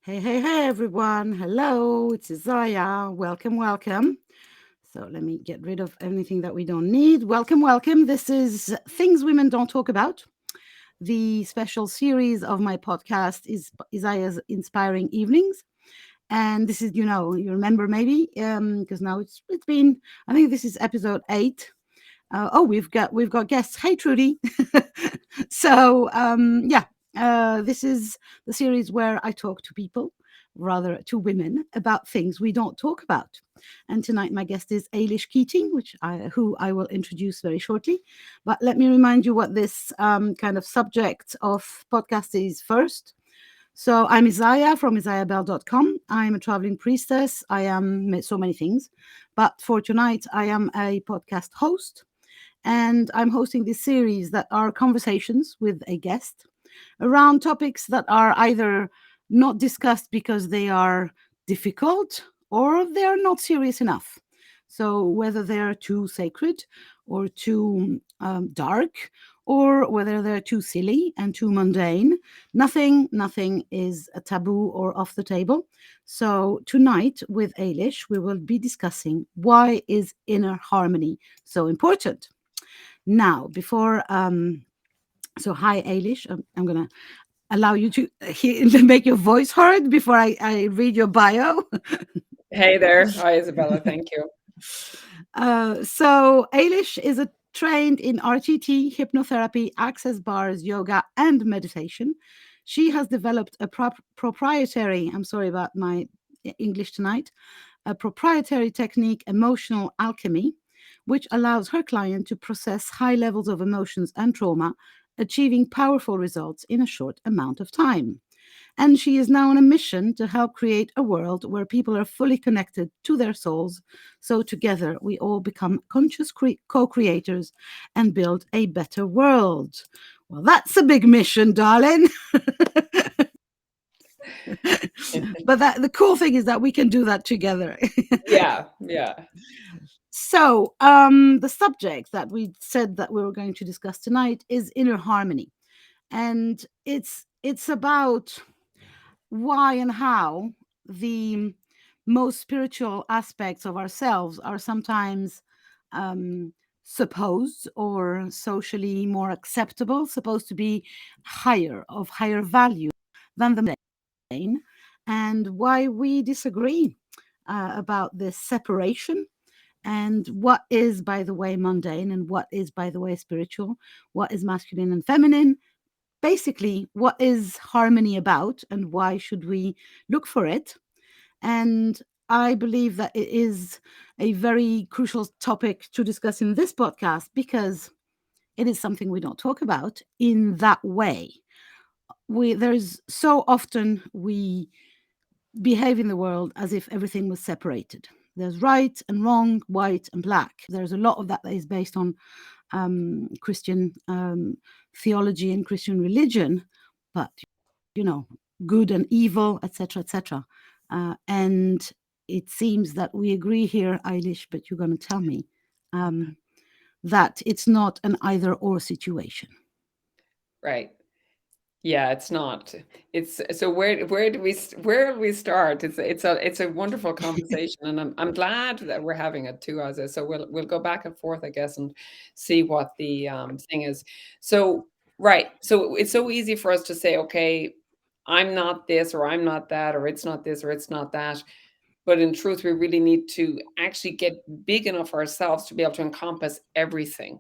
Hey, everyone. Hello, it's Isaya. Welcome. So let me get rid of anything that we don't need. Welcome. This is Things Women Don't Talk About. The special series of my podcast is Isaya's Inspiring Evenings. And this is, you remember maybe, because now it's been, I think this is episode 8. We've got guests. Hey, Trudy. This is the series where I talk to people, rather to women, about things we don't talk about. And tonight my guest is Ailish Keating, who I will introduce very shortly. But let me remind you what this kind of subject of podcast is first. So I'm Isaya from isayabell.com. I'm a traveling priestess. I am so many things. But for tonight, I am a podcast host. And I'm hosting this series that are conversations with a guest around topics that are either not discussed because they are difficult or they're not serious enough. So whether they're too sacred or too dark, or whether they're too silly and too mundane, nothing is a taboo or off the table. So tonight with Ailish, we will be discussing why is inner harmony so important. Now, before so hi Ailish, I'm gonna allow you to make your voice heard before I read your bio. Hey there. Hi, Isabella. Thank you. So Ailish is a trained in RTT, hypnotherapy, access bars, yoga, and meditation. She has developed a proprietary, I'm sorry about my English tonight, a proprietary technique, emotional alchemy, which allows her client to process high levels of emotions and trauma, achieving powerful results in a short amount of time. And she is now on a mission to help create a world where people are fully connected to their souls. So together we all become conscious co creators and build a better world. Well, that's a big mission, darling. But the cool thing is that we can do that together. Yeah. So, the subject that we said that we were going to discuss tonight is inner harmony, and it's about why and how the most spiritual aspects of ourselves are sometimes um, supposed or socially more acceptable, supposed to be of higher value than the mundane, and why we disagree about this separation and what is, by the way, mundane and what is, by the way, spiritual, what is masculine and feminine, basically what is harmony about and why should we look for it. And I believe that it is a very crucial topic to discuss in this podcast because it is something we don't talk about in that way. There's so often we behave in the world as if everything was separated. There's right and wrong, white and black. There's a lot of that is based on Christian theology and Christian religion, but you know, good and evil, etc., etc. And it seems that we agree here, Eilish, but you're going to tell me that it's not an either or situation. Right. Yeah, it's not. It's so where do we start? It's a wonderful conversation, and I'm glad that we're having it too, Asa. So we'll go back and forth, I guess, and see what the thing is. So right. So it's so easy for us to say, okay, I'm not this or I'm not that, or it's not this or it's not that. But in truth, we really need to actually get big enough ourselves to be able to encompass everything.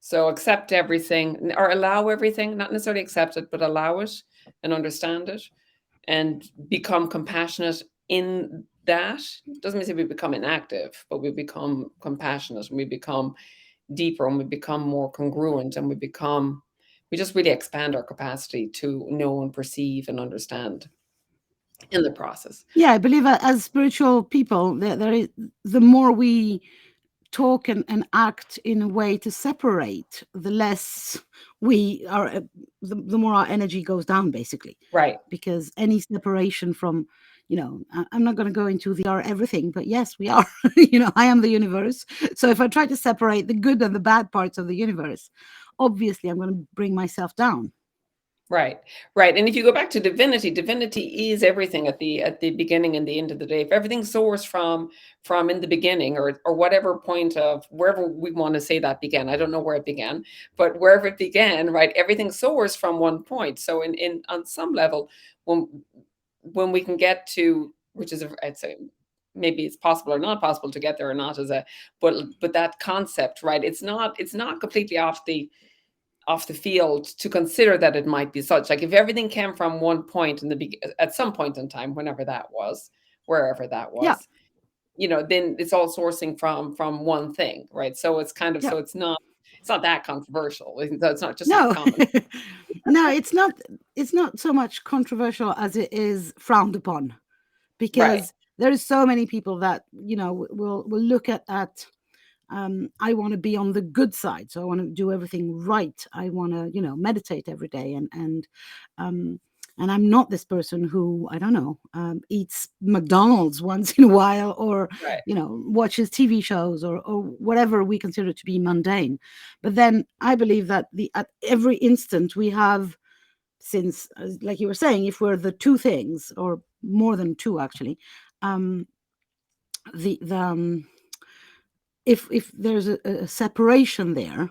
So accept everything or allow everything, not necessarily accept it, but allow it and understand it and become compassionate in that. Doesn't mean we become inactive, but we become compassionate and we become deeper and we become more congruent and we just really expand our capacity to know and perceive and understand in the process. Yeah, I believe as spiritual people, there is, the more we talk and act in a way to separate, the less we are, the more our energy goes down, basically. Right. Because any separation from, I'm not going to go into the are everything, but yes, we are. I am the universe. So if I try to separate the good and the bad parts of the universe, obviously I'm going to bring myself down. Right, right. And if you go back to divinity, divinity is everything at the beginning and the end of the day. If everything's sourced from in the beginning, or whatever point of wherever we want to say that began. I don't know where it began, but wherever it began, right? Everything's sourced from one point. So in on some level, when when we can get to, which is I'd say maybe it's possible or not possible to get there or not as a, but that concept, right? It's not completely off the field to consider that it might be such. Like if everything came from one point in at some point in time, whenever that was, wherever that Yeah, was, then it's all sourcing from one thing, right? So it's kind of, yeah. so it's not that controversial. It's not just a No, common, no, it's not. It's not so much controversial as it is frowned upon, right, because there is so many people that will look at I want to be on the good side, so I want to do everything right. I want to meditate every day, um, and I'm not this person who, I don't know, eats McDonald's once in a while, or right. watches TV shows, or whatever we consider to be mundane. But then I believe that the at every instant we have, since like you were saying, if we're the two things, or more than two actually, um, the if there's a separation there,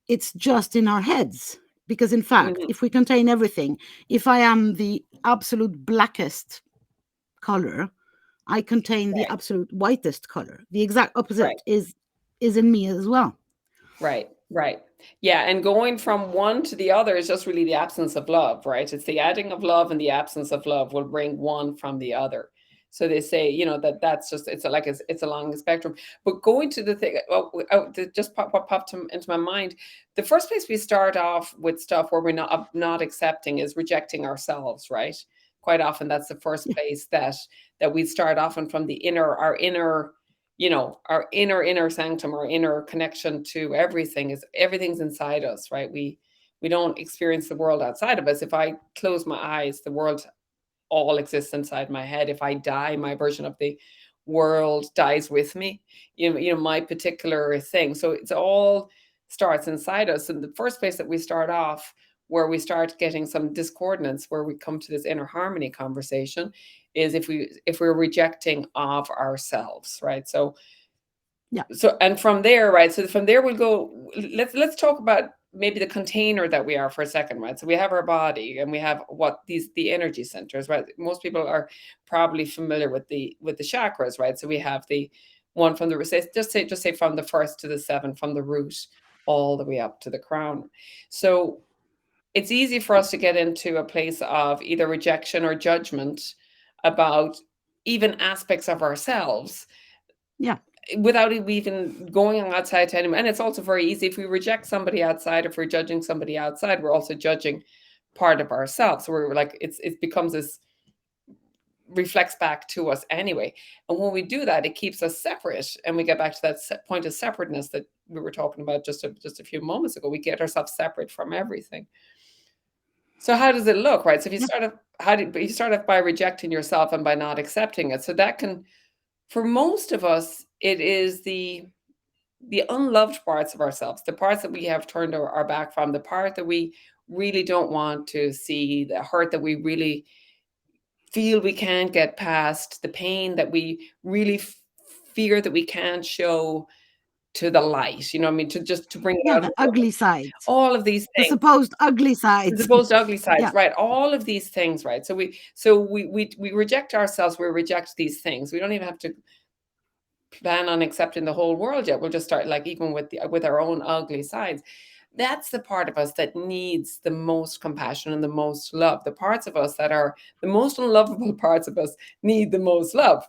it's just in our heads. Because in fact, Mhm. if we contain everything, if I am the absolute blackest color, I contain the Right, absolute whitest color. The exact right. opposite is in me as well. Right, right. Yeah, and going from one to the other is just really the absence of love, right? It's the adding of love and the absence of love will bring one from the other. So they say, that's just it's along the spectrum. But going to the thing, just what popped into my mind, the first place we start off with stuff where we're not accepting is rejecting ourselves, right? Quite often, that's the first Yeah, place that we start often from the inner, our inner, our inner sanctum, our inner connection to everything's inside us, right? We don't experience the world outside of us. If I close my eyes, the world all exists inside my head. If I die, my version of the world dies with me. My particular thing. So it's all starts inside us. And the first place that we start off, where we start getting some discordance, where we come to this inner harmony conversation, is if we're rejecting of ourselves, right? yeah, And from there, right? So from there we'll go. Let's talk about maybe the container that we are for a second, right? So we have our body, and we have the energy centers, right? Most people are probably familiar with the chakras, right? So we have the one from the just say from the first to the seventh, from the root all the way up to the crown. So it's easy for us to get into a place of either rejection or judgment about even aspects of ourselves yeah, without even going outside to anyone. And it's also very easy if we reject somebody outside, if we're judging somebody outside, we're also judging part of ourselves. So we're like, it becomes this reflects back to us anyway. And when we do that, it keeps us separate. And we get back to that point of separateness that we were talking about just a few moments ago. We get ourselves separate from everything. So how does it look, right? So if you yeah, start off, you start off by rejecting yourself and by not accepting it. So that can, for most of us, it is the unloved parts of ourselves, the parts that we have turned our back from, the part that we really don't want to see, the hurt that we really feel we can't get past, the pain that we really fear that we can't show to the light. You know what I mean? To bring it yeah. out. The ugly sides, All of these the things. supposed ugly The sides. supposed ugly sides, Yeah, right? All of these things, right? So we reject ourselves. We reject these things. We don't even have to plan on accepting the whole world yet. We'll just start like even with our own ugly sides. That's the part of us that needs the most compassion and the most love. The parts of us that are the most unlovable parts of us need the most love.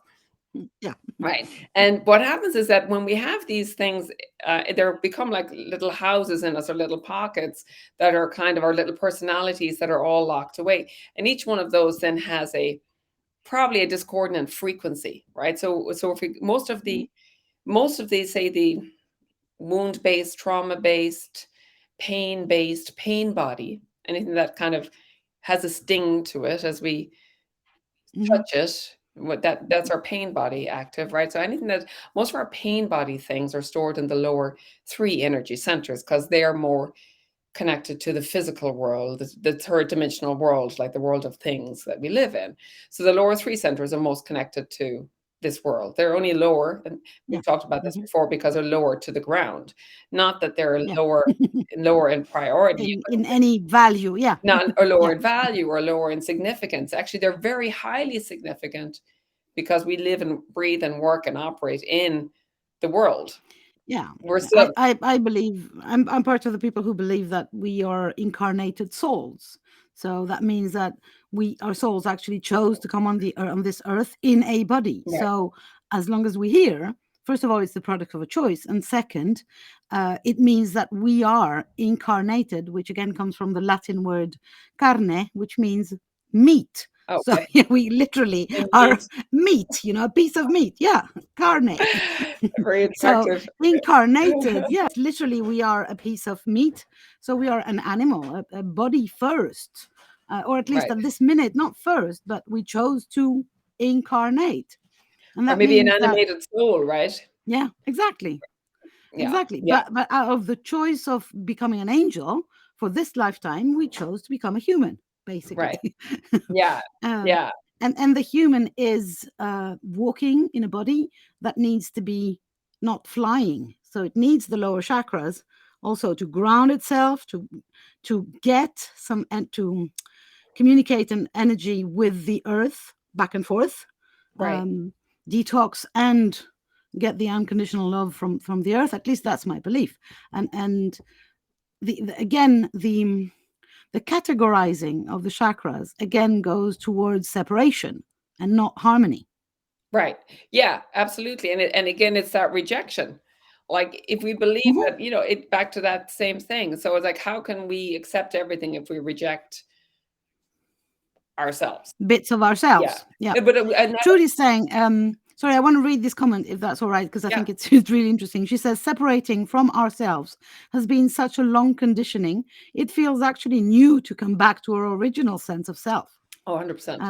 yeah, Right. And what happens is that when we have these things, they become like little houses in us or little pockets that are kind of our little personalities that are all locked away. And each one of those then has probably a discordant frequency, right? So if we, most of these, say the wound based, trauma based, pain body, anything that kind of has a sting to it as we mhm, touch it, that's our pain body active, right? So anything that most of our pain body things are stored in the lower three energy centers because they are more connected to the physical world, the third dimensional world, like the world of things that we live in. So the lower three centers are most connected to this world. They're only lower, and Yeah. we've talked about this Hmm. before, because they're lower to the ground. Not that they're Yeah. lower in priority, In any value. Yeah. not or lower Yeah. in value or lower in significance. Actually, they're very highly significant because we live and breathe and work and operate in the world. Yeah. We're still I believe I'm part of the people who believe that we are incarnated souls. So that means that our souls actually chose to come on this earth in a body. right. So as long as we're here, first of all, it's the product of a choice, and second, it means that we are incarnated, which again comes from the Latin word carne, which means meat. So Okay. yeah, we literally are Indeed. meat, a piece of meat. Yeah, carne. Very So attractive. incarnated, yes, literally we are a piece of meat. So we are an animal, a body first, or at least Right. at this minute, not first, but we chose to incarnate. And Or that maybe an means that, animated soul, right? yeah, exactly. Yeah. Exactly. Yeah. But out of the choice of becoming an angel for this lifetime, we chose to become a human, basically. Right. Yeah. um, Yeah. and the human is walking in a body that needs to be not flying. So it needs the lower chakras also to ground itself, to get some and to communicate an energy with the earth back and forth, Right. detox and get the unconditional love from the earth. At least that's my belief. And again, the categorizing of the chakras again goes towards separation and not harmony. Right. Yeah, absolutely. And again, it's that rejection. Like if we believe Mhm. that, it back to that same thing. So it's like, how can we accept everything if we reject ourselves? Bits of Yeah. ourselves. Yeah. But and that, Trudy's saying, sorry, I want to read this comment if that's all right, because I yeah. think it's really interesting. She says, separating from ourselves has been such a long conditioning. It feels actually new to come back to our original sense of self. Oh, 100%.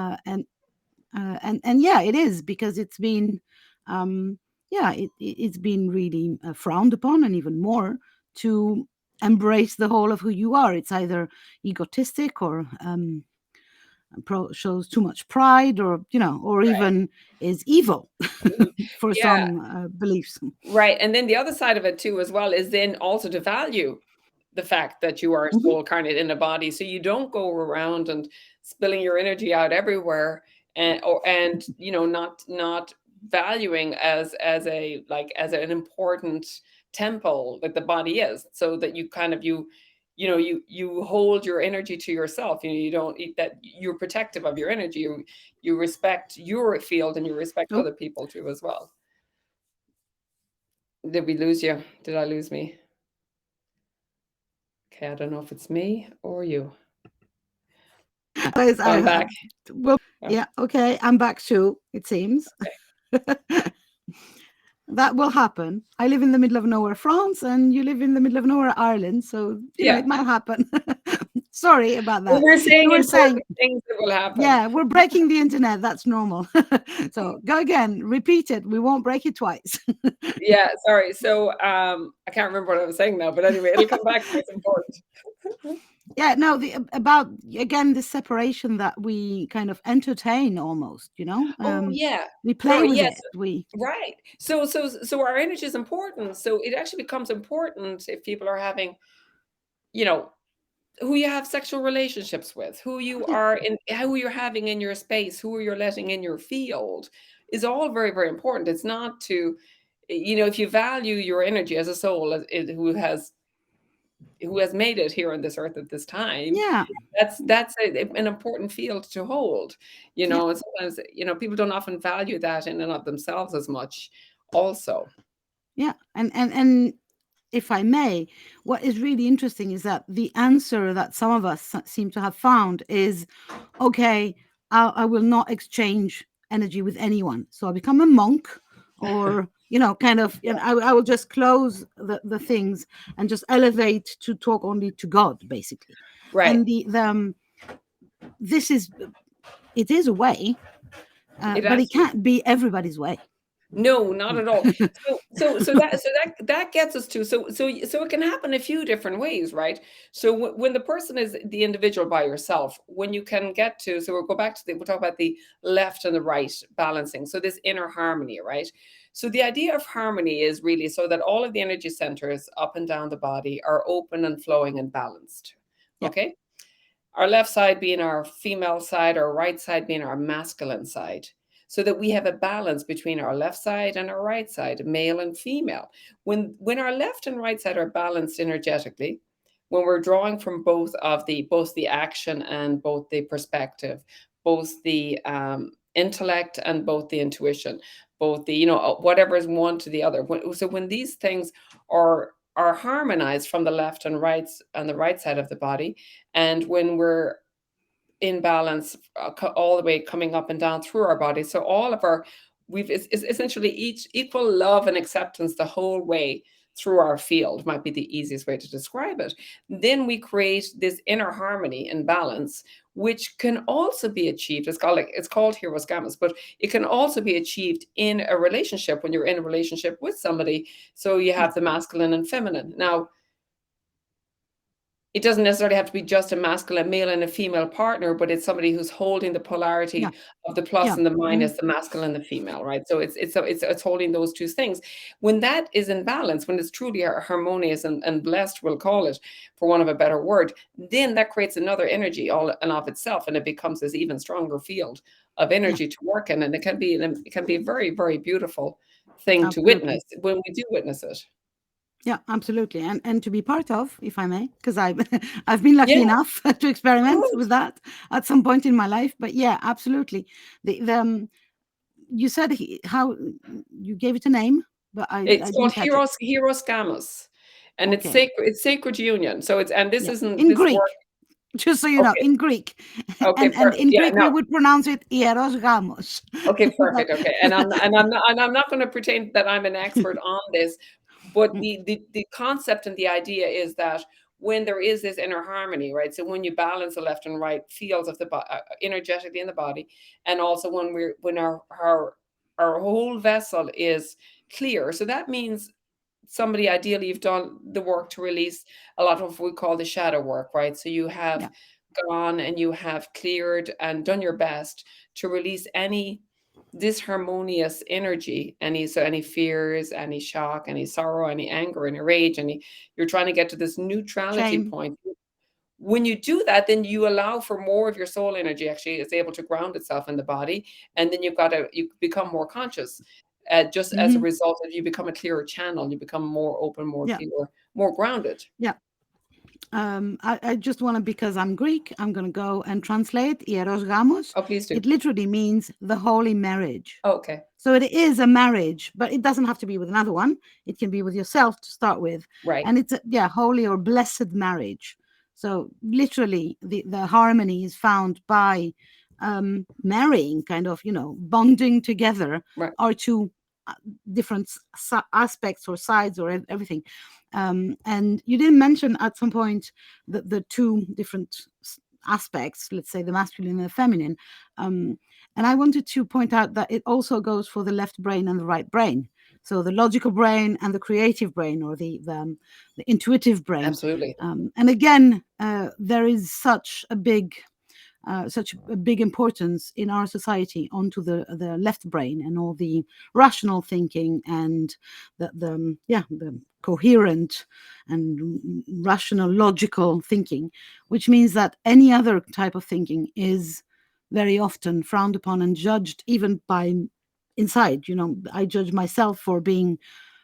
And yeah, it is, because it's been, yeah, it's been really frowned upon, and even more to embrace the whole of who you are. It's either egotistic or shows too much pride, or or Right. even is evil for Yeah. some beliefs. Right. And then the other side of it too, as well, is then also to value the fact that you are a Mhm. soul incarnate in a body. So you don't go around and spilling your energy out everywhere, and not valuing as a like as an important temple like the body is, so that you kind of you hold your energy to yourself. You don't eat that, you're protective of your energy. You respect your field, and you respect Oh, other people too as well. Did we lose you? Did I lose me? Okay, I don't know if it's me or you. guys, Oh, I'm back. well, Oh, yeah, okay, I'm back too, it seems. okay. That will happen. I live in the middle of nowhere, France, and you live in the middle of nowhere, Ireland. So, Yeah. it might happen. Sorry about Well, that. we're You saying were saying, important things that will happen. yeah, we're breaking the internet. That's normal. So go again, repeat it. We won't break it twice. Yeah, sorry. So, I can't remember what I was saying now, but anyway, it'll come back to me. It's important. Yeah, no, about again the separation that we kind of entertain almost, Oh, yeah. we No, play with yes, it. We right. So our energy is important. So it actually becomes important if people are having, you know, who you have sexual relationships with, who you yeah, are in, who you're having in your space, who you're letting in your field, is all very, very important. It's not to, if you value your energy as a soul, who has made it here on this earth at this time, yeah, that's an important field to hold. yeah, And sometimes people don't often value that in and of themselves as much. Also, yeah. And if I may, what is really interesting is that the answer that some of us seem to have found is, okay, I will not exchange energy with anyone. So I become a monk, or, kind of, I will just close the things and just elevate to talk only to God, basically. right? And this is, it is a way, It but it actually can't be everybody's way. No, not at all. So that gets us to so it can happen a few different ways, right? So when the person is the individual by yourself, when you can get to, so we'll go back to we'll talk about the left and the right balancing. So this inner harmony, right? So the idea of harmony is really so that all of the energy centers up and down the body are open and flowing and balanced. Yeah, Okay? Our left side being our female side, our right side being our masculine side, so that we have a balance between our left side and our right side, male and female. When our left and right side are balanced energetically, when we're drawing from both the action and both the perspective, both the intellect and both the intuition, both the whatever is one to the other. So when these things are harmonized from the left and the right side of the body, and when we're in balance all the way coming up and down through our body. So all of our, we've is essentially each equal love and acceptance the whole way through our field, might be the easiest way to describe it. Then we create this inner harmony and balance, which can also be achieved. It's called Heroes Gammas, but it can also be achieved in a relationship when you're in a relationship with somebody. So you yeah, have the masculine and feminine. Now, it doesn't necessarily have to be just a masculine male and a female partner, but it's somebody who's holding the yeah, polarity of the plus yeah. and the Hmm. minus, the masculine and the female, right? So it's holding those two things. When that is in balance, when it's truly harmonious and blessed, we'll call it, for want of a better word, then that creates another energy all and of itself, and it becomes this even stronger field of Yeah, energy to work in, and it can be a very, very beautiful thing to absolutely. witness when we do witness it. Yeah, absolutely. And to be part of, if I may, because I've I've been lucky Yeah, enough to experiment good. with that at some point in my life. But yeah, absolutely. The you said how you gave it a name, but It's I called didn't catch it. Heros Gammas, and it's Okay. sacred. It's sacred union. So it's and this Yeah, isn't in this work. Greek, just so you know, Okay, in Greek, okay, and perfect. in Yeah, Greek we no, would pronounce it hieros gamos. okay, But perfect. Okay, and I'm not going to pretend that I'm an expert on this, but the concept and the idea is that when there is this inner harmony, right? So when you balance the left and right fields of the energetically in the body, and also when our whole vessel is clear. So that means somebody, ideally you've done the work to release a lot of what we call the shadow work, right? So you have yeah, gone and you have cleared and done your best to release any disharmonious energy, any fears, any shock, any sorrow, any anger, any rage, you're trying to get to this neutrality shame. point. When you do that, then you allow for more of your soul energy actually is able to ground itself in the body, and then you become more conscious. Just as a Hmm. result of, you become a clearer channel, you become more open, more Yeah, clear, more grounded. yeah. I just want to, because I'm Greek, I'm going to go and translate hieros gamos. Oh, please do. It literally means the holy marriage. Oh, okay. So it is a marriage, but it doesn't have to be with another one. It can be with yourself to start with. Right. And it's a, yeah, holy or blessed marriage. So literally the harmony is found by marrying, kind of, bonding together Right. our two uh, different aspects or sides or everything. And you didn't mention at some point the two different aspects, let's say the masculine and the feminine. Um, and I wanted to point out that it also goes for the left brain and the right brain. So the logical brain and the creative brain, or the intuitive brain. Absolutely. And again, there is such a big importance in our society onto the left brain and all the rational thinking and the coherent and rational logical thinking, which means that any other type of thinking is very often frowned upon and judged, even by inside. I judge myself for being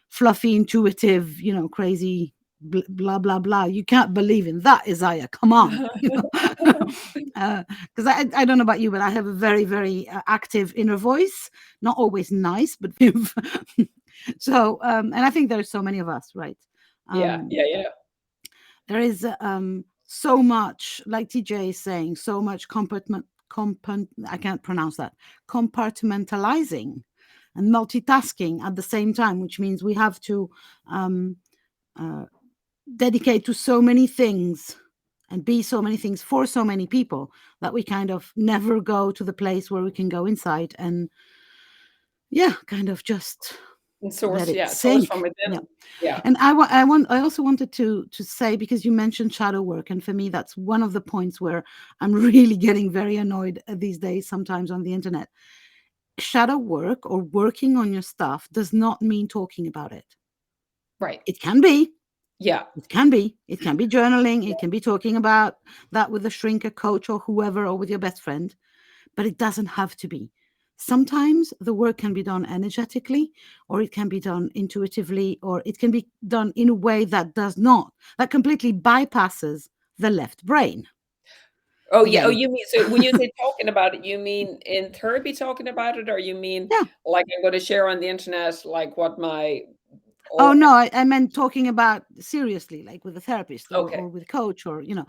fluffy, intuitive, crazy, blah blah blah. You can't believe in that, Isaiah. Come on, because I don't know about you, but I have a very, very active inner voice. Not always nice, but so and I think there's so many of us, right? Yeah, Um, yeah, yeah. there is so much, like TJ is saying, so much I can't pronounce that, compartmentalizing and multitasking at the same time, which means we have to um, uh, dedicate to so many things and be so many things for so many people that we kind of never go to the place where we can go inside and yeah, kind of just And let source, it yeah, source from sink. Yeah. within. Yeah. And I also wanted to say, because you mentioned shadow work, and for me that's one of the points where I'm really getting very annoyed these days sometimes on the internet. Shadow work or working on your stuff does not mean talking about it. Right. It can be, Yeah. it can be journaling, it can be talking about that with a shrink, a coach, or whoever, or with your best friend, but it doesn't have to be. Sometimes the work can be done energetically, or it can be done intuitively, or it can be done in a way that completely bypasses the left brain. Oh, yeah. Oh, Again, you mean, so when you say talking about it, you mean in therapy talking about it, or you mean yeah. like I'm going to share on the internet, like what my, Oh or, no, I meant talking about seriously, like with a therapist okay. or with a coach, or and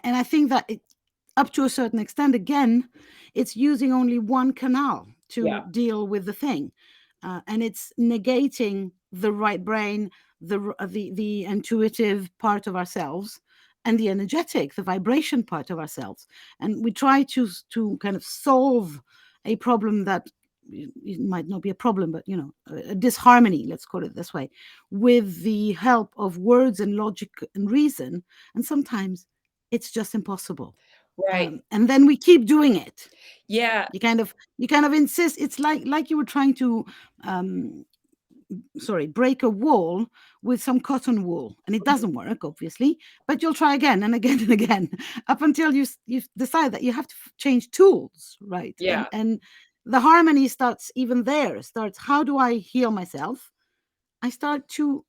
I think that up to a certain extent, again, it's using only one canal Yeah. to deal with the thing, and it's negating the right brain, the intuitive part of ourselves, and the energetic, the vibration part of ourselves, and we try to kind of solve a problem that it might not be a problem, but a disharmony, let's call it this way, with the help of words and logic and reason, and sometimes it's just impossible. Right. And then we keep doing it. Yeah. You kind of insist. It's like you were trying to um, break a wall with some cotton wool, and it Mhm. doesn't work, obviously, but you'll try again and again and again up until you decide that you have to change tools, right? and Yeah. and the harmony starts even there. Starts, how do I heal myself? I start to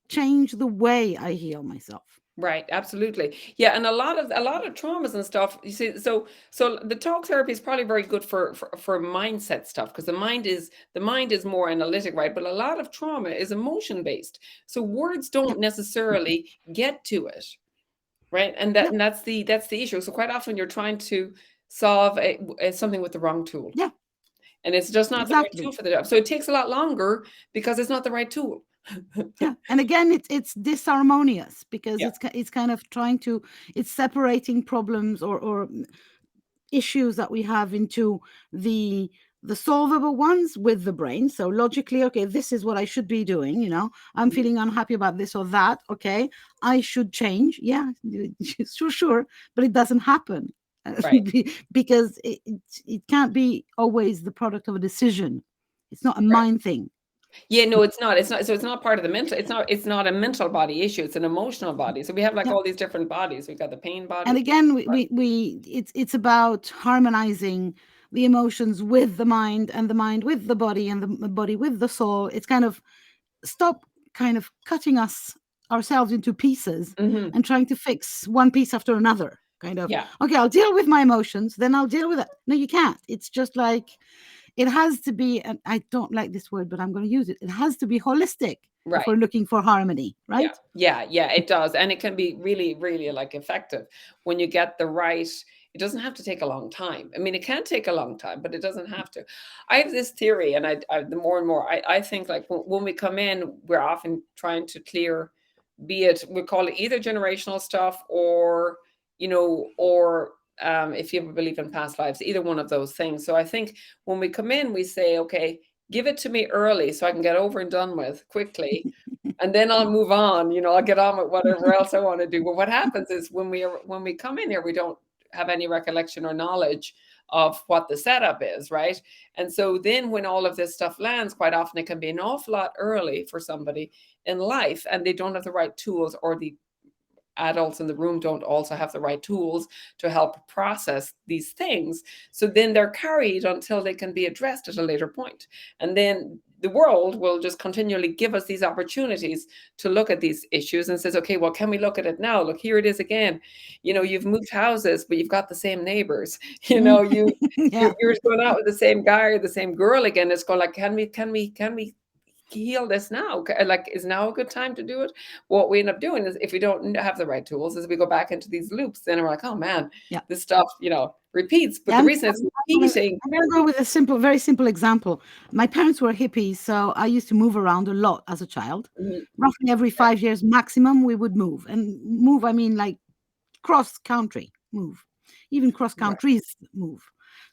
change the way I heal myself. Right, absolutely. Yeah, and a lot of traumas and stuff. You see, so the talk therapy is probably very good for mindset stuff, because the mind is more analytic, right? But a lot of trauma is emotion based. So words Yeah. don't necessarily get to it, right? And that Yeah. and that's the issue. So quite often you're trying to solve something with the wrong tool, Yeah. and it's just not the right tool Exactly. for the job. So it takes a lot longer because it's not the right tool. Yeah, and again, it's disharmonious because Yeah. it's kind of trying to, it's separating problems or issues that we have into the solvable ones with the brain. So logically, okay, this is what I should be doing. I'm Mhm. feeling unhappy about this or that. Okay, I should change. Yeah, sure, but it doesn't happen. Right. Because it can't be always the product of a decision. It's not a Right. mind thing. Yeah, no, it's not. It's not. So it's not part of the mental. It's not a mental body issue. It's an emotional body. So we have like Yeah. all these different bodies. We've got the pain And body. again, it's about harmonizing the emotions with the mind, and the mind with the body, and the body with the soul. It's kind of stop kind of cutting ourselves into pieces Hmm. and trying to fix one piece after another. Kind of, Yeah. okay, I'll deal with my emotions, then I'll deal with it. No, you can't. It's just like, it has to be, and I don't like this word, but I'm going to use it. It has to be holistic if Right. we're looking for harmony, Yeah. right? Yeah. Yeah. It does, and it can be really, really like effective when you get the right. It doesn't have to take a long time. I mean, it can take a long time, but it doesn't have to. I have this theory, and the more and more I think, like when we come in, we're often trying to clear, be it we call it either generational stuff, or if you ever believe in past lives, either one of those things. So I think when we come in, we say, okay, give it to me early so I can get over and done with quickly, and then I'll move on. I'll get on with whatever else I want to do. But what happens is when we come in here, we don't have any recollection or knowledge of what the setup is, right? And so then when all of this stuff lands, quite often it can be an awful lot early for somebody in life, and they don't have the right tools, or the adults in the room don't also have the right tools to help process these things. So then they're carried until they can be addressed at a later point. And then the world will just continually give us these opportunities to look at these issues and says, okay, well, can we look at it now? Look, here it is again. You've moved houses, but you've got the same neighbors. Yeah. You're going out with the same guy or the same girl again. It's going like, can we heal this now? Like, is now a good time to do it? What we end up doing is, if we don't have the right tools, is we go back into these loops. Then we're like, oh man, Yeah. this stuff, repeats. But Yeah, the reason it's gonna repeating, I'm gonna go with a very simple example. My parents were hippies, so I used to move around a lot as a child. mhm, Roughly every 5 years maximum, we would move. And move, I mean like cross country move, even cross right, countries move.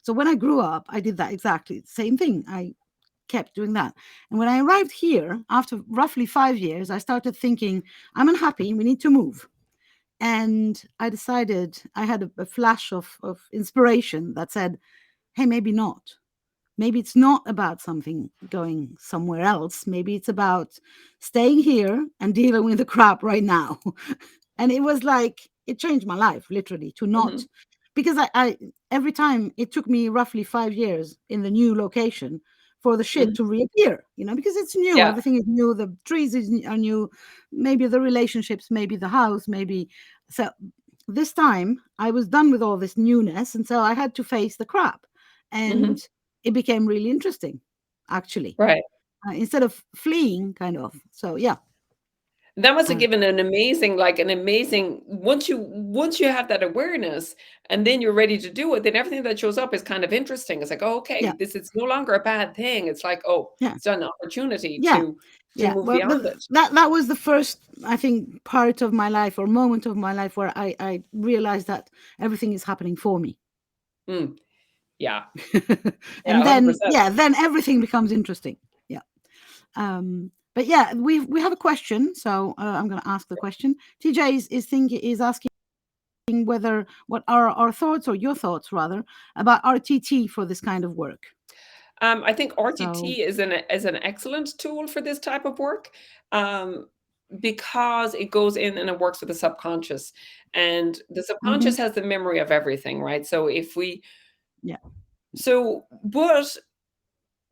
So when I grew up, I did that exactly same thing. I kept doing that. And when I arrived here, after roughly 5 years, I started thinking, I'm unhappy, we need to move. And I decided, I had a flash of inspiration that said, hey, maybe not. Maybe it's not about something going somewhere else. Maybe it's about staying here and dealing with the crap right now. And it was like, it changed my life, literally, to not, Mhm. because I every time it took me roughly 5 years in the new location for the shit Mhm. to reappear, because it's new, Yeah. everything is new, the trees are new, maybe the relationships, maybe the house, maybe. So this time I was done with all this newness, and so I had to face the crap. And Mhm. it became really interesting, actually, Right. instead of fleeing, kind of. So yeah. That must have uh, given an amazing once you have that awareness and then you're ready to do it, then everything that shows up is kind of interesting. It's like, "Oh, okay, yeah, this is no longer a bad thing." It's like, "Oh, yeah, it's an opportunity yeah, to yeah. move Well, but beyond it." that was the first, I think, part of my life or moment of my life where I realized that everything is happening for me. Mm, yeah. Yeah, And then, 100%. yeah, then everything becomes interesting. Yeah. But yeah, we have a question, so I'm going to ask the question. TJ is asking whether, what are our thoughts, or your thoughts rather, about RTT for this kind of work. I think So RTT is an excellent tool for this type of work, um, because it goes in and it works with the subconscious, and the mhm, subconscious has the memory of everything, right? So if we yeah, but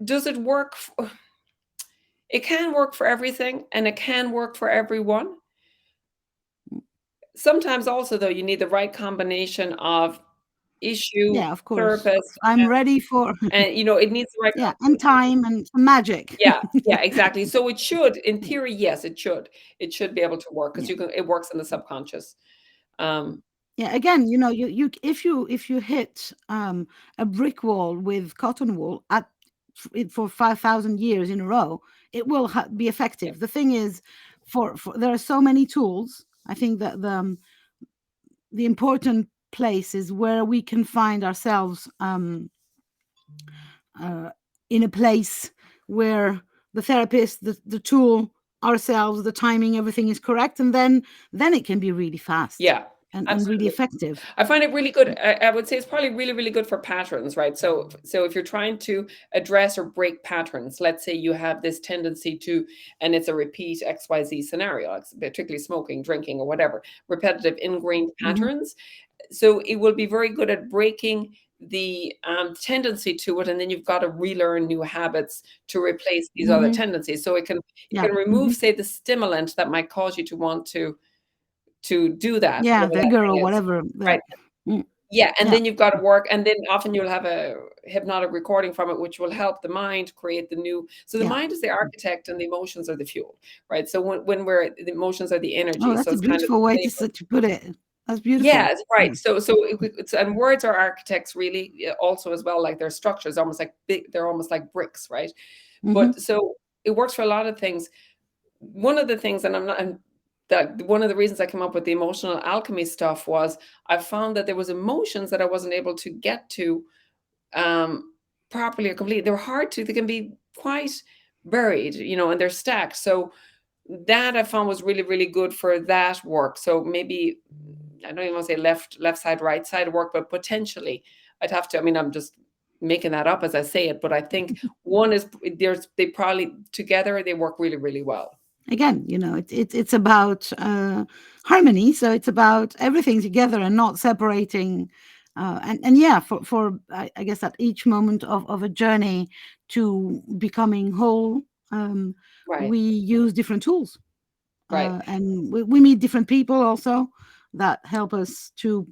does it work it can work for everything, and it can work for everyone. Sometimes also, though, you need the right combination of issue, yeah, of course, therapist, I'm ready for. and, it needs the right Yeah, and combination. time and some magic. Yeah, yeah, exactly. So it should, in theory, yes, it should. It should be able to work because Yeah, it works in the subconscious. Um, yeah. Again, you if you hit a brick wall with cotton wool for 5,000 years in a row, it will be yeah, effective. The thing is, for there are so many tools. I think that the important place is where we can find ourselves, uh, in a place where the therapist, the tool, ourselves, the timing, everything is correct, and then it can be really fast yeah, and really absolutely. effective. I find it really good. I would say it's probably really, really good for patterns, right? So if you're trying to address or break patterns, let's say you have this tendency to, and it's a repeat XYZ scenario, like particularly smoking, drinking, or whatever, repetitive ingrained Hmm. patterns. So it will be very good at breaking the tendency to it, and then you've got to relearn new habits to replace these other Hmm. tendencies. So it Yeah. can Hmm. remove, say, the stimulant that might cause you to want to do that, Yeah, whatever the that girl or thing is, whatever. right? Mm, Yeah, and yeah. then you've got to work, and then often you'll have a hypnotic recording from it, which will help the mind create the new. So the Yeah. mind is the architect, and the emotions are the fuel, right? So when the emotions are the Oh, energy, so that's a it's kind of beautiful way the flavor. to put it. That's Yeah, beautiful. it's right. Yeah. So it's, and words are architects really, also as well, like their structures, almost like they're almost like bricks, right? Hmm. But so it works for a lot of things. One of the things, and I'm not, and that one of the reasons I came up with the emotional alchemy stuff was I found that there was emotions that I wasn't able to get to um, properly or completely. They're hard to. They can be quite buried, and they're stacked. So that I found was really, really good for that work. So maybe I don't even want to say left side, right side work, but potentially I'd have to. I mean, I'm just making that up as I say it, but I think one is they probably together they work really, really well. Again, it's about harmony. So it's about everything together and not separating. And yeah, for I guess at each moment of a journey to becoming whole, um, Right, we use different tools, right. and we meet different people also that help us to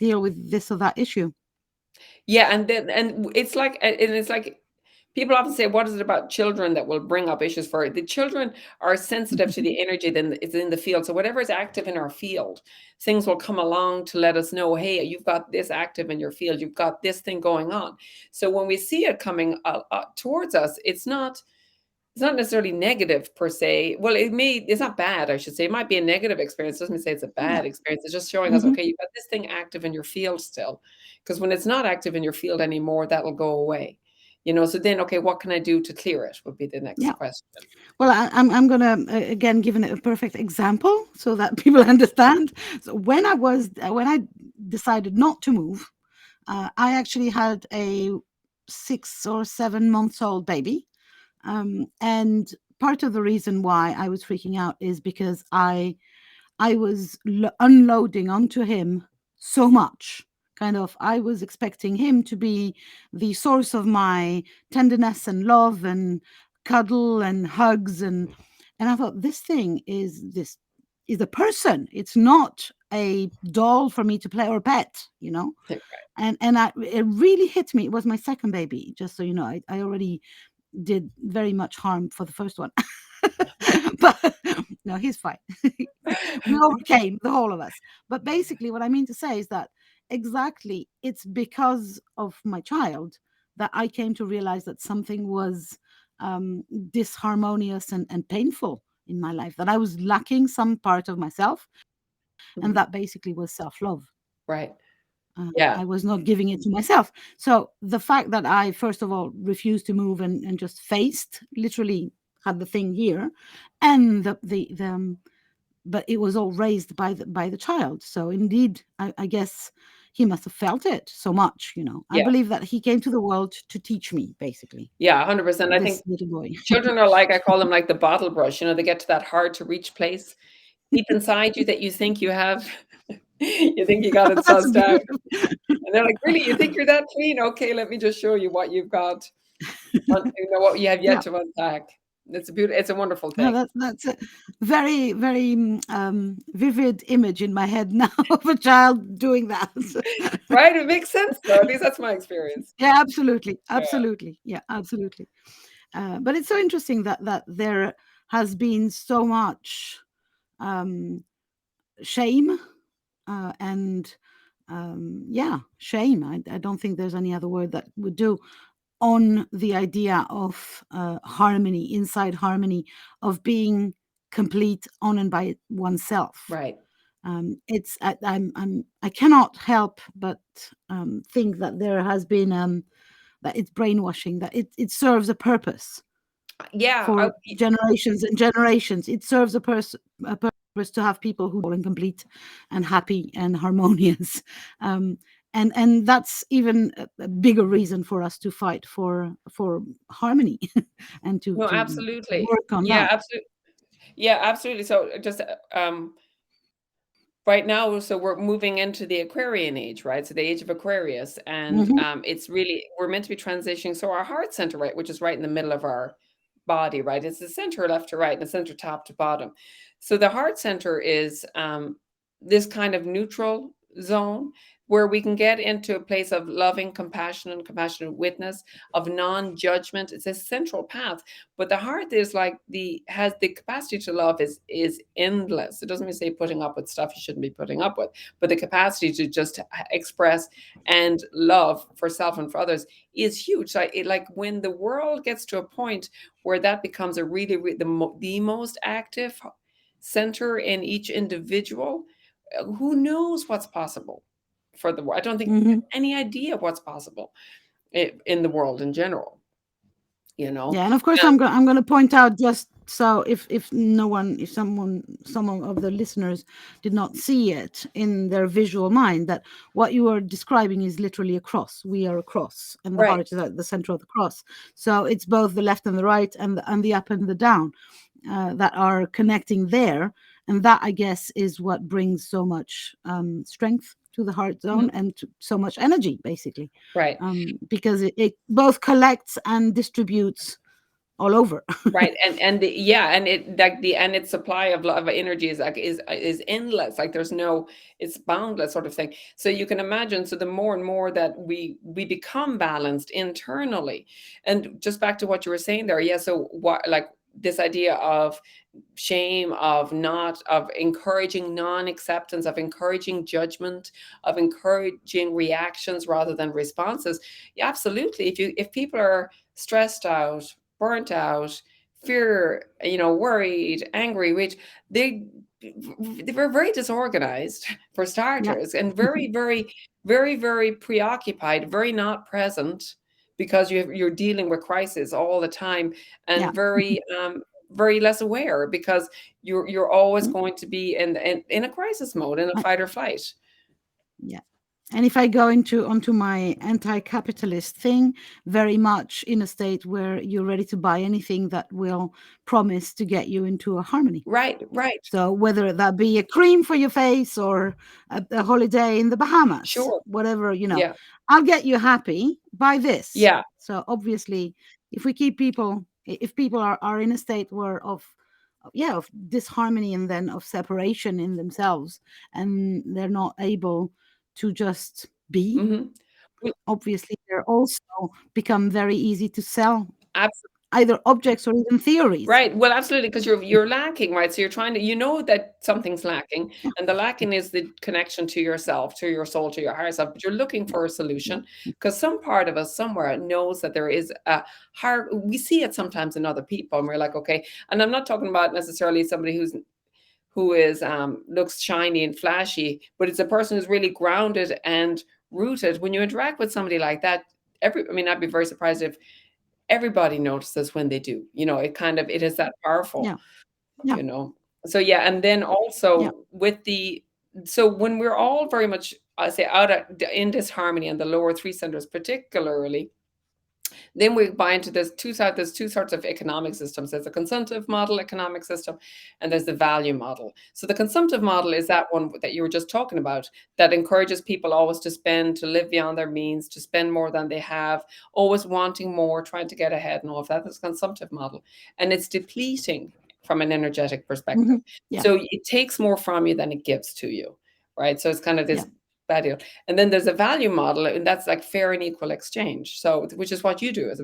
deal with this or that issue. Yeah, and it's like people often say, "What is it about children that will bring up issues for it?" The children are sensitive to the energy that is in the field. So whatever is active in our field, things will come along to let us know, "Hey, you've got this active in your field. You've got this thing going on." So when we see it coming towards us, it's not necessarily negative per se. Well, it's not bad, I should say. It might be a negative experience. It doesn't say it's a Yeah. bad experience. It's just showing us, Hmm. okay, you've got this thing active in your field still. Because when it's not active in your field anymore, that'll go away. So then, okay, what can I do to clear it would be the next Yeah. question. Well, I'm gonna again give it a perfect example so that people understand. So when I decided not to move, I actually had a 6 or 7 months old baby, and part of the reason why I was freaking out is because I was unloading onto him so much. Kind of, I was expecting him to be the source of my tenderness and love and cuddle and hugs, and I thought this is a person. It's not a doll for me to play or a pet, you know. It really hit me. It was my second baby, just so you know. I already did very much harm for the first one. But no, he's fine. We overcame, the whole of us. But basically, what I mean to say is that exactly it's because of my child that I came to realize that something was disharmonious and painful in my life, that I was lacking some part of myself, and Mhm. that basically was self love. Right. Yeah. I was not giving it to myself. So the fact that I, first of all, refused to move and just faced, literally had the thing here, and but it was all raised by the child. So indeed, I guess he must have felt it so much. You know, I Yeah. believe that he came to the world to teach me, basically. Yeah. 100%. I think This little boy. children are like, I call them like the bottle brush. They get to that hard to reach place deep inside you that you think you have, you think you got it That's sussed out. beautiful. And they're like, really, you think you're that clean? Okay, let me just show you what you've got, what you have yet Yeah. to unpack. It's a wonderful No, thing. that's a very, very vivid image in my head now of a child doing that. Right? It makes sense though. At least that's my experience. Yeah, absolutely, Yeah. absolutely, yeah, absolutely. But it's so interesting that there has been so much um, shame and yeah, shame. I don't think there's any other word that would do on the idea of harmony, inside harmony, of being complete on and by oneself. Right. It's I cannot help but think that there has been that it's brainwashing, that it serves a purpose Yeah. for generations and generations. It serves a purpose to have people who are incomplete and happy and harmonious. Um, and that's even a bigger reason for us to fight for harmony and No, to absolutely. work on Yeah, that. absolutely. Yeah, absolutely. So just right now, so we're moving into the Aquarian age, right? So the age of Aquarius, and Hmm. it's really we're meant to be transitioning. So our heart center, right, which is right in the middle of our body, right? It's the center left to right and the center top to bottom. So the heart center is this kind of neutral zone where we can get into a place of loving compassion and compassionate witness, of non-judgment. It's a central path, but the heart is like the has the capacity to love is endless. It doesn't mean say putting up with stuff you shouldn't be putting up with, but the capacity to just express and love for self and for others is huge. Like when the world gets to a point where that becomes a the most active center in each individual, who knows what's possible for the world? I don't think we Hmm. have any idea what's possible in the world in general. You know, Yeah, and of course I'm going to point out, just so if no one, if someone of the listeners did not see it in their visual mind, that what you are describing is literally a cross. We are a cross, and the right, heart is at the center of the cross. So it's both the left and the right, and the up and the down that are connecting there, and that, I guess, is what brings so much strength to the heart zone, mhm, and so much energy, basically, right. because it both collects and distributes all over. Right, and the yeah, and it like the and its supply of love energy is like is endless. Like there's no, it's boundless sort of thing. So you can imagine. So the more and more that we become balanced internally, and just back to what you were saying there, yeah. So what like this idea of shame, of not of encouraging non-acceptance, of encouraging judgment, of encouraging reactions rather than responses. Yeah, absolutely. If people are stressed out, burnt out, fear, worried, angry, which they were very disorganized for Yeah. starters, and very, very, very, very preoccupied, very not present, because you're dealing with crisis all the time, and Yeah. very less aware, because you're always Mm. going to be in a crisis mode, in a I- fight or flight. yeah. And if I go onto my anti-capitalist thing, very much in a state where you're ready to buy anything that will promise to get you into a harmony. Right, right. So whether that be a cream for your face or a holiday in the Bahamas, Sure. whatever, Yeah. I'll get you happy by this. Yeah. So obviously, if we keep people, if people are in a state where of disharmony and then of separation in themselves, and they're not able to just be, Hmm. obviously they're also become very easy to sell Absolutely. either objects or even theories. Right. Well, absolutely, because you're lacking, right? So you're trying to, that something's lacking, Yeah, and the lacking is the connection to yourself, to your soul, to your higher self. But you're looking yeah, for a yeah. solution, because some part of us somewhere knows that there is a higher. We see it sometimes in other people, and we're like, okay. And I'm not talking about necessarily somebody who is looks shiny and flashy, but it's a person who's really grounded and rooted. When you interact with somebody like that, I mean, I'd be very surprised if everybody notices when they do. It is that powerful, Yeah, yeah, you know. So yeah, and then yeah. also so when we're all very much, I say, in disharmony, and the lower three centers particularly, then we buy into there's two sorts of economic systems. There's a consumptive model economic system, and there's the value model. So the consumptive model is that one that you were just talking about, that encourages people always to spend, to live beyond their means, to spend more than they have, always wanting more, trying to get ahead, and all of that. That's a consumptive model. And it's depleting from an energetic perspective. Mhm. Yeah, So it takes more from you than it gives to you. Right. So it's kind of yeah, this bad deal. And then there's a value model, and that's like fair and equal exchange. So, which is what you do, is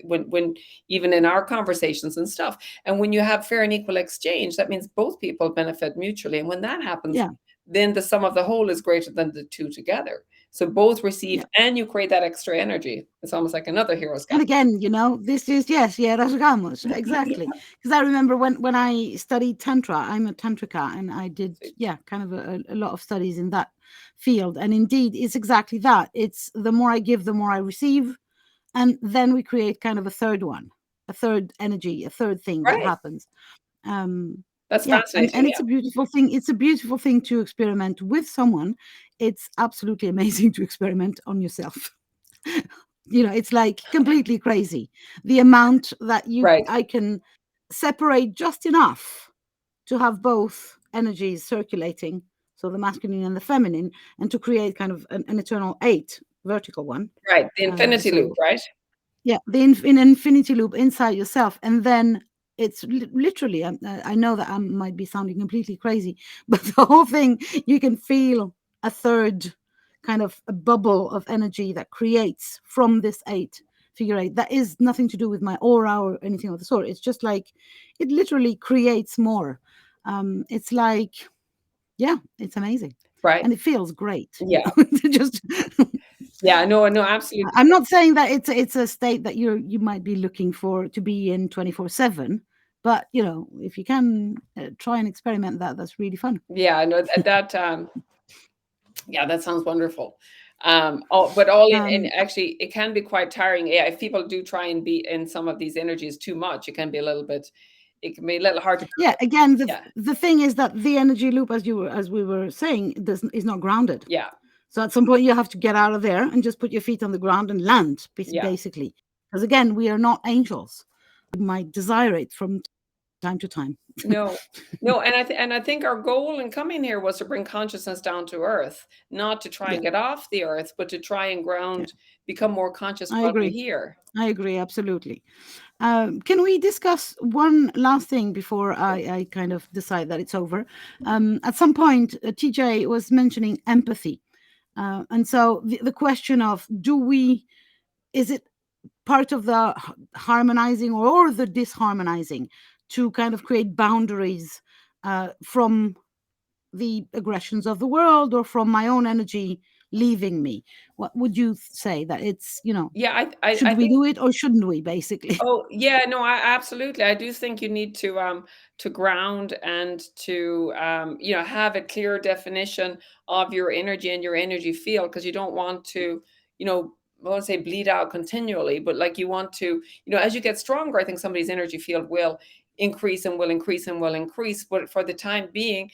when even in our conversations and stuff. And when you have fair and equal exchange, that means both people benefit mutually. And when that happens, yeah, then the sum of the whole is greater than the two together. So both receive, yeah. and you create that extra energy. It's almost like another hero's And gap. again, this is yes, yeah, rasgamos, exactly. Because I remember when I studied tantra, I'm a tantrika, and I did kind of a lot of studies in that field. And indeed, it's exactly that. It's the more I give, the more I receive, and then we create kind of a third one, a third energy, a third thing that Right. happens. Um, That's yeah, and fascinating. it's Yeah. a beautiful thing. It's a beautiful thing to experiment with someone. It's absolutely amazing to experiment on yourself. It's like completely crazy the amount that you Right. I can separate just enough to have both energies circulating, so the masculine and the feminine, and to create kind of an eternal eight vertical one. Right. The infinity loop. So Right. yeah, an infinity loop inside yourself, and then it's literally. I know that I might be sounding completely crazy, but the whole thing, you can feel a third kind of a bubble of energy that creates from this eight figure eight. That is nothing to do with my aura or anything of the sort. It's just like it literally creates more. It's like it's amazing, Right. and it feels great. Yeah. Just Yeah. No. No. Absolutely. I'm not saying that it's a state that you might be looking for to be in 24/7, but if you can try and experiment that, that's really fun. Yeah. I know that. Yeah, that sounds wonderful. But all in Um, actually, it can be quite tiring. Yeah, if people do try and be in some of these energies too much, it can be a little hard to yeah, balance. again, Yeah, the thing is that the energy loop, as we were saying, is not grounded. yeah, So at some point you have to get out of there and just put your feet on the ground and land, yeah. basically. Because again, we are not angels. We might desire it from time to time. No, no, and I think our goal in coming here was to bring consciousness down to earth, not to try Yeah, and get off the earth, but to try and yeah, become more conscious I while we're agree. here. I agree, absolutely. Can we discuss one last thing before I kind of decide that it's over? At some point, TJ was mentioning empathy. And so the question of is it part of the harmonizing or the disharmonizing to kind of create boundaries from the aggressions of the world or from my own energy leaving me? What would you say that it's, Yeah, I should we think. do it or shouldn't we, basically? Oh, yeah, no, absolutely. I do think you need to ground and to have a clear definition of your energy and your energy field, because you don't want to, you know, I won't say bleed out continually, but like you want to, as you get stronger, I think somebody's energy field will increase and will increase and will increase. But for the time being,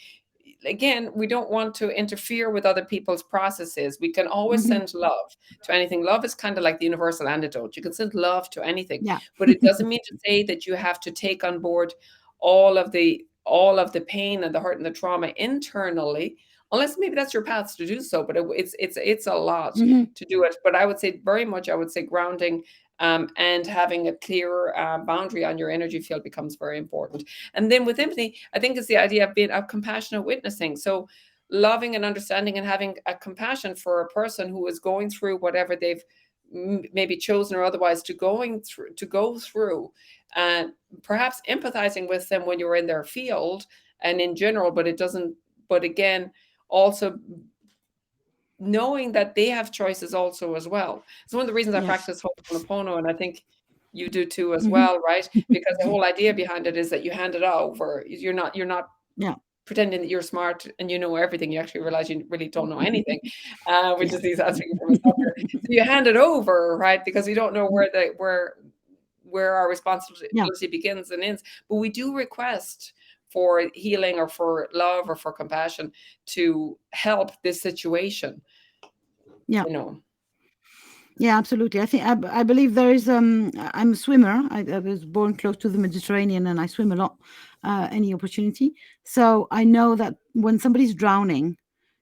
again, we don't want to interfere with other people's processes. We can always Hmm. send love to anything. Love is kind of like the universal antidote. You can send love to anything, Yeah. but it doesn't mean to say that you have to take on board all of the pain and the hurt and the trauma internally, unless maybe that's your path to do so. But it's a lot Hmm. to do it. But I would say very much, I would say grounding, and having a clear boundary on your energy field becomes very important. And then with empathy, I think it's the idea of being of compassionate witnessing. So loving and understanding and having a compassion for a person who is going through whatever they've maybe chosen or otherwise to go through, and perhaps empathizing with them when you're in their field and in general, but it doesn't, but again, also knowing that they have choices also as well. It's one of the reasons I Yes. practice Ho'oponopono, and I think you do too as Hmm. well, right? Because the whole idea behind it is that you hand it over. You're not Yeah. pretending that you're smart and you know everything. You actually realize you really don't know anything, which Yeah. is these asking from a soccer. So you hand it over, right? Because you don't know where our Yeah. responsibility begins and ends. But we do request for healing or for love or for compassion to help this situation, Yeah. you know. Yeah, absolutely. I believe there is. I'm a swimmer. I was born close to the Mediterranean, and I swim a lot, any opportunity. So I know that when somebody's drowning,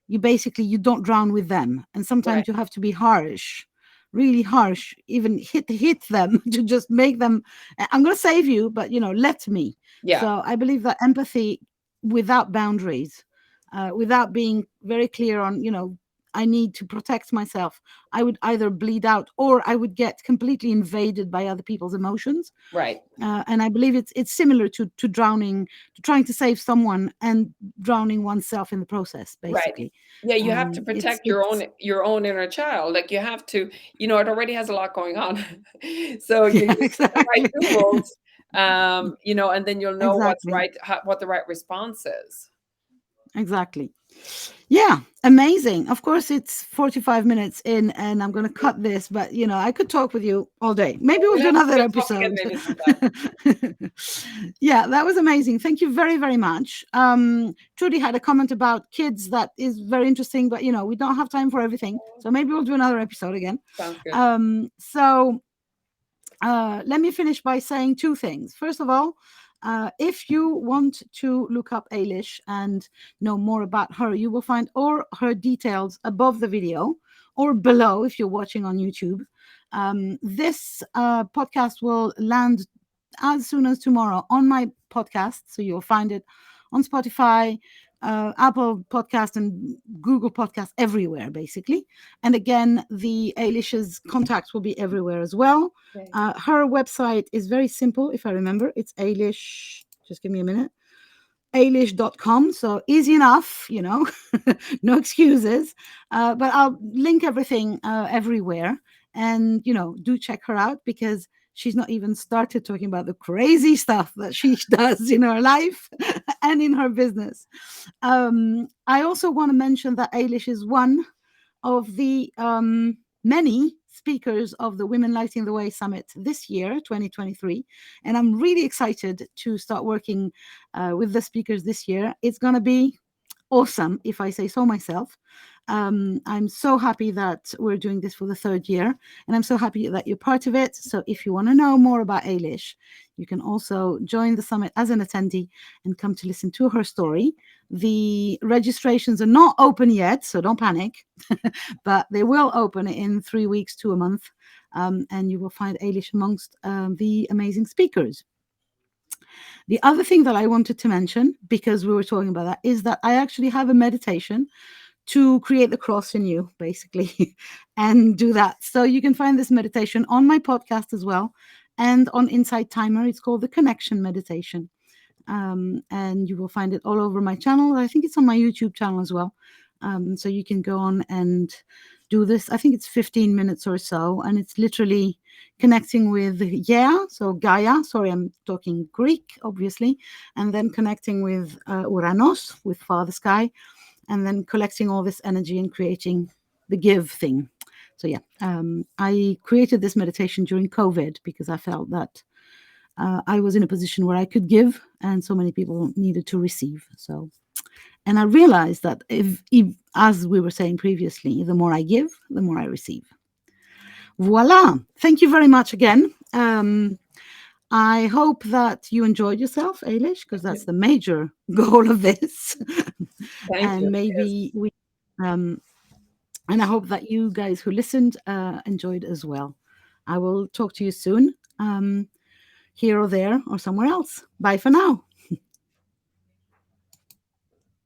you don't drown with them, and Right. sometimes you have to be harsh, really harsh, even hit them to just make them. I'm going to save you, but let me. Yeah. So I believe that empathy without boundaries, without being very clear on I need to protect myself. I would either bleed out or I would get completely invaded by other people's emotions. Right. And I believe it's similar to drowning, to trying to save someone and drowning oneself in the process, Right. basically. Yeah, you have to It's protect your it's own inner child. Like you have to, it already has a lot going on. So you yeah, use the right exactly. tools, and then you'll know what's Exactly. right, what the right response is. Exactly. Yeah, amazing. Of course, it's 45 minutes in, and I'm going to cut this, but I could talk with you all day. Maybe we'll do another We'll talk again episode. maybe sometime. Yeah, that was amazing. Thank you very, very much. Trudy had a comment about kids that is very interesting, but we don't have time for everything. So maybe we'll do another episode again. Sounds good. So let me finish by saying two things. First of all, if you want to look up Ailish and know more about her, you will find all her details above the video or below if you're watching on YouTube. This podcast will land as soon as tomorrow on my podcast. So you'll find it on Spotify, Apple Podcast, and Google Podcast, everywhere, basically. And again, the Ailish's contacts will be everywhere as well. Okay. Her website is very simple, if I remember. It's Ailish. Just give me a minute. Ailish.com. So easy enough, no excuses. But I'll link everything everywhere. And, do check her out because she's not even started talking about the crazy stuff that she does in her life and in her business. I also want to mention that Ailish is one of the many speakers of the Women Lighting the Way Summit this year, 2023. And I'm really excited to start working with the speakers this year. It's going to be awesome, if I say so myself. I'm so happy that we're doing this for the third year, and I'm so happy that you're part of it. So if you want to know more about Ailish, you can also join the summit as an attendee and come to listen to her story. The registrations are not open yet, so don't panic, but they will open in 3 weeks to a month, and you will find Ailish amongst the amazing speakers. The other thing that I wanted to mention, because we were talking about that, is that I actually have a meditation to create the cross in you, basically, and do that. So you can find this meditation on my podcast as well and on Insight Timer. It's called the Connection Meditation. And you will find it all over my channel. I think it's on my YouTube channel as well. So you can go on and do this. I think it's 15 minutes or so, and it's literally connecting with so Gaia. Sorry, I'm talking Greek, obviously, and then connecting with Uranos, with Father Sky, and then collecting all this energy and creating the give thing. So yeah, I created this meditation during COVID because I felt that I was in a position where I could give, and so many people needed to receive. So, and I realized that if as we were saying previously, the more I give, the more I receive. Voila! Thank you very much again. I hope that you enjoyed yourself, Ailish, because that's the major goal of this. Thank you. And Yes. maybe we, um, and I hope that you guys who listened enjoyed as well. I will talk to you soon, here or there or somewhere else. Bye for now.